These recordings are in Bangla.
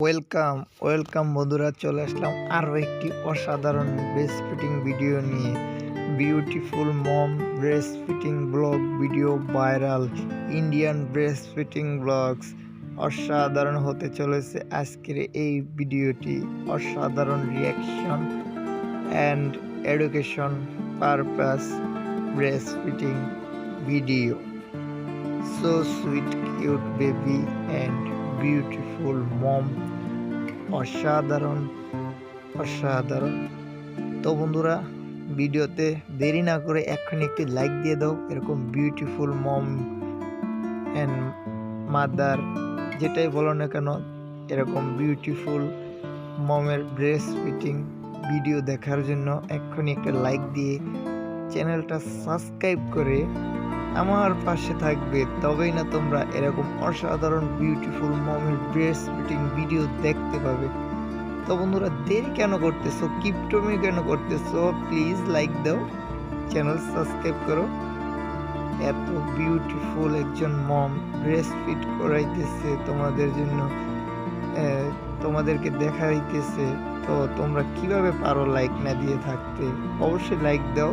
ওয়েলকাম বন্ধুরা, চলে আসলাম আরও একটি অসাধারণ ব্রেস্ট ফিটিং ভিডিও নিয়ে। Beautiful mom breast fitting blog video viral, Indian breast fitting blogs. অসাধারণ হতে চলেছে আজকের এই ভিডিওটি। অসাধারণ reaction and education purpose breast fitting video. So sweet, cute baby and beautiful mom. অসাধারণ। তো বন্ধুরা, ভিডিওতে দেরি না করে এক্ষুনি একটি লাইক দিয়ে দাও। এরকম বিউটিফুল মম অ্যান্ড মাদার যেটাই বলো না কেন, এরকম বিউটিফুল মমের ব্রেস্ট ফিটিং ভিডিও দেখার জন্য এক্ষুনি একটা লাইক দিয়ে চ্যানেলটা সাবস্ক্রাইব করে আমার পাশে থাকবে। তবেই না তোমরা এরকম অসাধারণ বিউটিফুল মমের ব্রেস্ট ফিটিং ভিডিও দেখতে পাবে। তো বন্ধুরা, দেরি কেন করতেছো, কিপটমি কেন করতেছো? প্লিজ লাইক দাও, চ্যানেল সাবস্ক্রাইব করো। এত বিউটিফুল একজন মম ব্রেস্ট ফিট করাইতেছে তোমাদের জন্য, তোমাদেরকে দেখাইতেছে। তো তোমরা কিভাবে পারো লাইক না দিয়ে থাকতে? অবশ্যই লাইক দাও।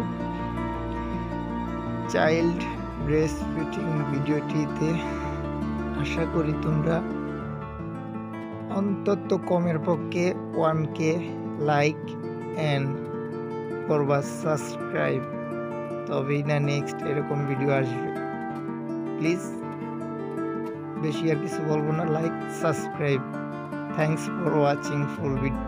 চাইল্ড ব্রেস্ট ফিটিং ভিডিওটিতে আশা করি তোমরা অন্তত কমের পক্ষে 1K লাইক অ্যান্ড করবা সাবস্ক্রাইব, তবেই না নেক্সট এরকম ভিডিও আসবে। প্লিজ, বেশি আর কিছু বলবো না, like subscribe. Thanks for watching full video.